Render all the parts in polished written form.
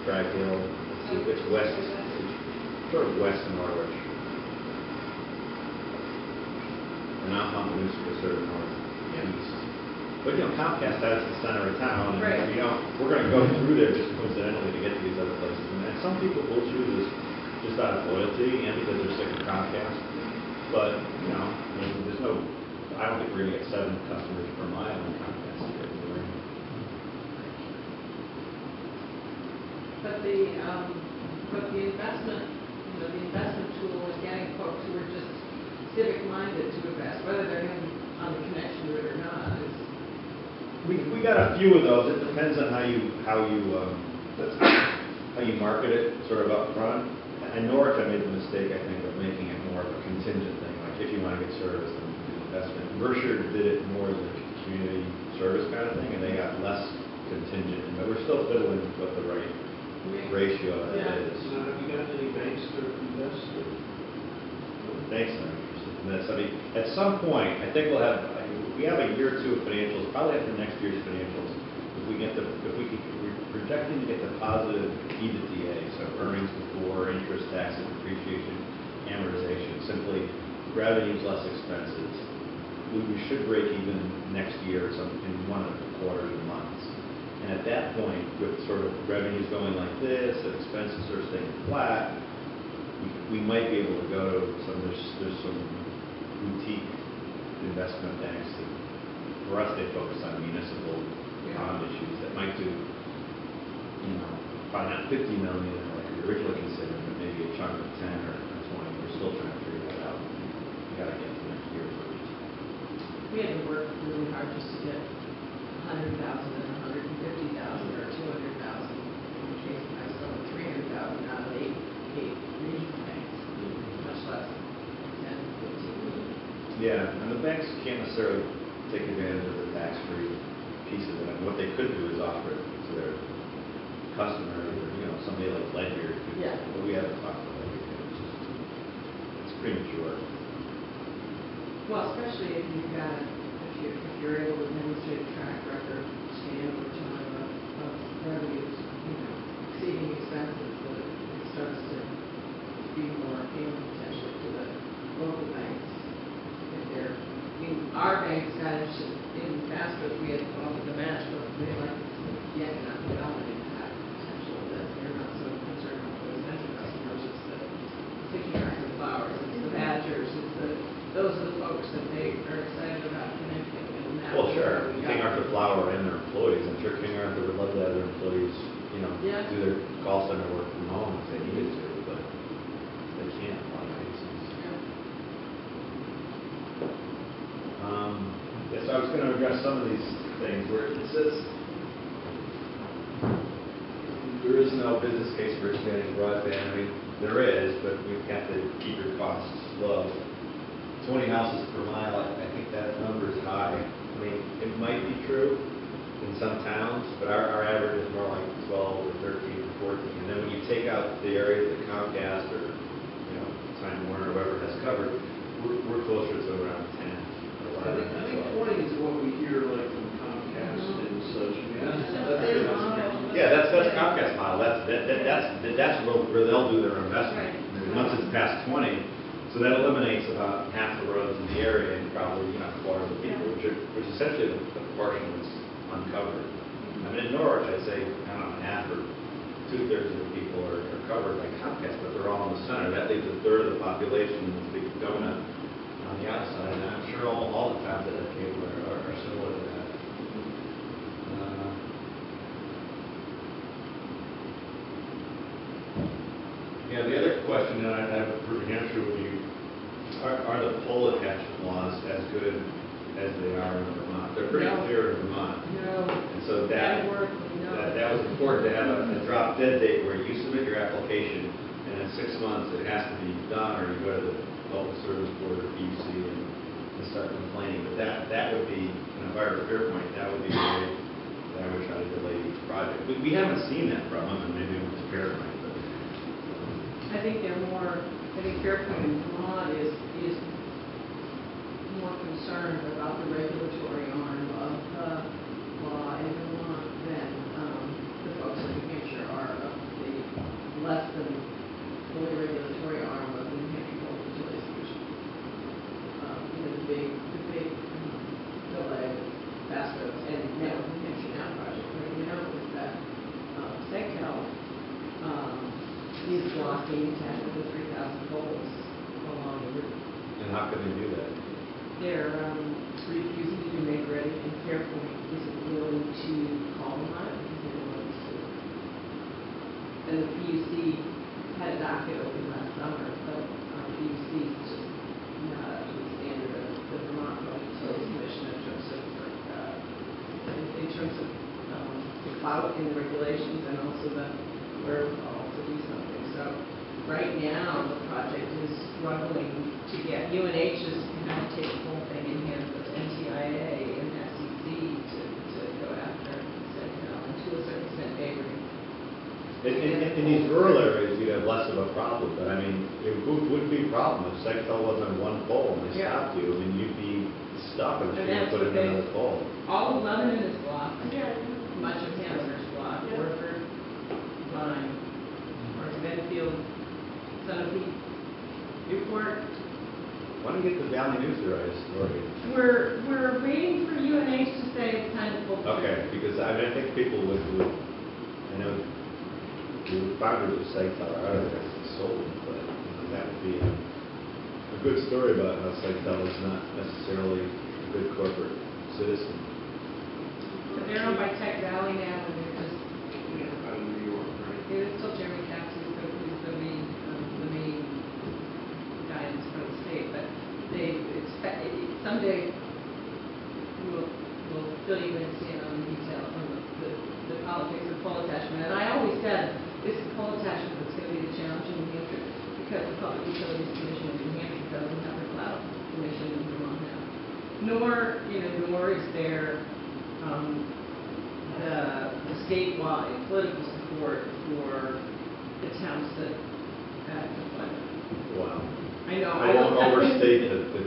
Crag Hill. It's west, sort of west of Norwich. And Mount Pompanoose is sort of north and east. But you know, Comcast has the center of town, and right. you know, we're going to go through there just coincidentally to get to these other places. And some people will choose this just out of loyalty and because they're sick of Comcast. But you know, I mean, there's no. I don't think we're going to get 7 customers per mile in Comcast here. But the investment, you know, the investment tool is getting folks who are just civic-minded to invest, whether they're on the connection route or not. We got a few of those. It depends on how you market it, sort of up front. In Norwich, I made the mistake, I think, of making it more of a contingent thing, like if you want to get service, then do the investment. Berkshire did it more as a community service kind of thing, and they got less contingent. But we're still fiddling with what the right ratio of that is. So have you got any banks that invest? Banks are interested in this. I mean, at some point, I think we have a year or two of financials, probably after next year's financials, we're projecting to get the positive EBITDA, so earnings before interest, taxes, depreciation, amortization, simply revenues less expenses. We should break even next year in one of the quarters or months. And at that point, with sort of revenues going like this and expenses are staying flat, we might be able to go to there's some boutique investment banks that, for us, they focus on municipal bond issues that might do, you know, probably not 50 million like we originally considered, but maybe a chunk of 10 or 20. We're still trying to figure that out. We got to get to next year first. We had to work really hard just to get 100,000 and 150,000 or 200,000. In which case, I still have 300,000 out of 8 regional banks, much less 10, 15 million. Yeah, and the banks can't necessarily take advantage of the tax-free piece of it. And what they could do is offer it to their customer, or, you know, somebody like Ledyard could. Yeah. But we haven't talked to Ledyard yet. It's premature. Well, especially if you've got, if you're able to demonstrate a track record, stand over time of revenues, you know, exceeding expenses, that it starts to be more appealing potentially to the local banks. If they're, I mean, our banks got interested in faster if we had offered the match, but they like the economic development impact potential of this. They're not so concerned with the residential customers. It's the picking arts and flowers, it's the badgers, those are the folks that they are excited about connecting. And that's Well, sure. we King got. Arthur Flower and their employees. I'm sure King Arthur would love to have their employees, you know, do their call center work from home if they needed to, but they can't in a lot of cases. Yes, I was going to address some of these things where it says there is no business case for expanding broadband. I mean, there is, but we've got to keep your costs low. 20 houses per mile, I think that number is high. I mean, it might be true in some towns, but our average is more like 12 or 13 or 14. And then when you take out the area that Comcast or, you know, Time Warner or whoever has covered, we're closer to around 10 or 11. I think 20 is what we hear like from Comcast and such. Yeah, that's Comcast model. That's where they'll do their investment. Right. Once it's past 20, so that eliminates about half the roads in the area and probably, you know, a quarter of the people, which essentially the portion that's uncovered. I mean, in Norwich, I'd say, I don't know, half or 2/3 of the people are covered by Comcast, but they're all in the center. That leaves 1/3 of the population in this big donut on the outside. And I'm sure all the towns that have cable are similar to that. Yeah, the other question that I have for New Hampshire would be, are the pole attachment laws as good as they are in Vermont? They're pretty clear in Vermont. No. And so that was important to have a drop dead date where you submit your application and in 6 months it has to be done, or you go to the Public Service Board or PUC and start complaining. But that would be, you know, if I were at Fairpoint, that would be the way that I would try to delay each project. We haven't seen that problem, and maybe it was Fairpoint. I think Fairpoint in Vermont is more concerned about the regulatory arm of the law in Vermont than the folks in New Hampshire are of the is blocking 10 of the 3,000 poles along the route. And how can they do that? They're refusing to do make ready, and Fairpoint isn't willing to call them on it because they don't want to sue. And the PUC had a docket open last summer, but PUC is just not up to the standard of the Vermont Public Utilities Commission in terms of the clout in the regulations and also the wherewithal to do something. So right now, the project is struggling to get, UNH is kind of take the whole thing in hand with NTIA and SEC to go after Sentinel, and to a certain extent Avery. In these rural areas, you'd have less of a problem, but I mean, it would be a problem if Sextel wasn't on one pole and they stopped you. I mean, you'd be stuck unless you put in another pole. All of Lebanon is blocked. Much of Hanover is blocked. Worford, Lyme, Marks Benfield, Sunapee, Newport. Why don't you get the Valley News to write a story? We're waiting for UNH to say it's time to pull the Okay, because I mean, I think people would, I know the founders of Sextel are out of there, it's sold, but that would be a good story about how Sextel is not necessarily a good corporate citizen. But they're owned by Tech Valley now, and they're just, Out of New York, right? it's still Jeremy Capps who's the main guy in this part of the state, but they expect, someday we'll fill you in on the detail on the politics of pole attachment. And I always said, it's the pole attachment that's going to be the challenge in New Hampshire, because the Public Utilities Commission in New Hampshire doesn't have the cloud commission in Vermont now. Nor is there the statewide political support for the towns that act deployment. Wow. I know. I won't overstate the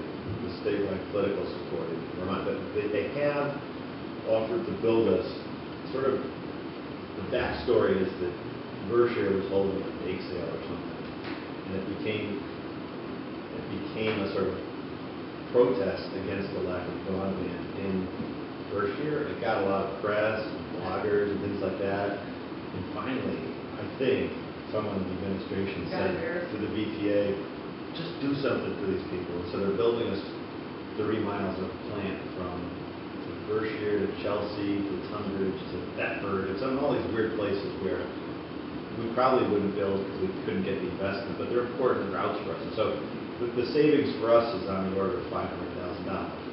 statewide political support in Vermont, but they have offered to build us, sort of, the backstory is that Berkshire was holding a bake sale or something, and it became a sort of protest against the lack of broadband in Berkshire. It got a lot of press and bloggers and things like that, and finally, I think, someone in the administration said to the VTA, just do something for these people. So they're building us 30 miles of plant from Berkshire to Chelsea to Tunbridge to Thetford. It's in all these weird places where we probably wouldn't build because we couldn't get the investment, but they're important routes for us. And so the savings for us is on the order of $500,000,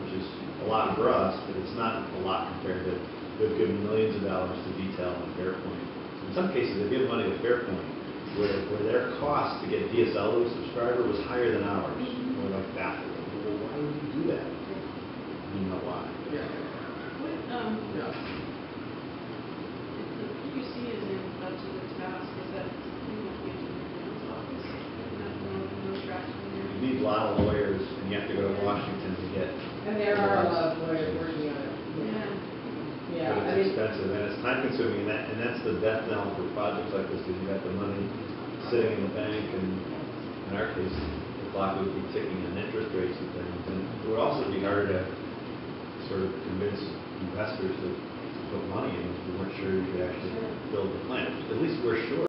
which is a lot for us, but it's not a lot compared to they've given millions of dollars to detail and Fairpoint. In some cases, they've given money to Fairpoint where their cost to get DSL to a subscriber was higher than ours. We're like baffled. Well, why would you do that? You know why. Yeah. If the PUC is able up to the task, is that something that we have to do in the office? No traction there? You need a lot of lawyers, and you have to go to Washington to get. And there are a lot of lawyers working on it. Yeah. But it's expensive, and it's time consuming, and that's the death knell for projects like this, because you got the money sitting in the bank, and in our case, the clock would be ticking on interest rates and things. And it would also be harder to sort of convince investors to put money in if we weren't sure you could actually build the plant. At least we're sure.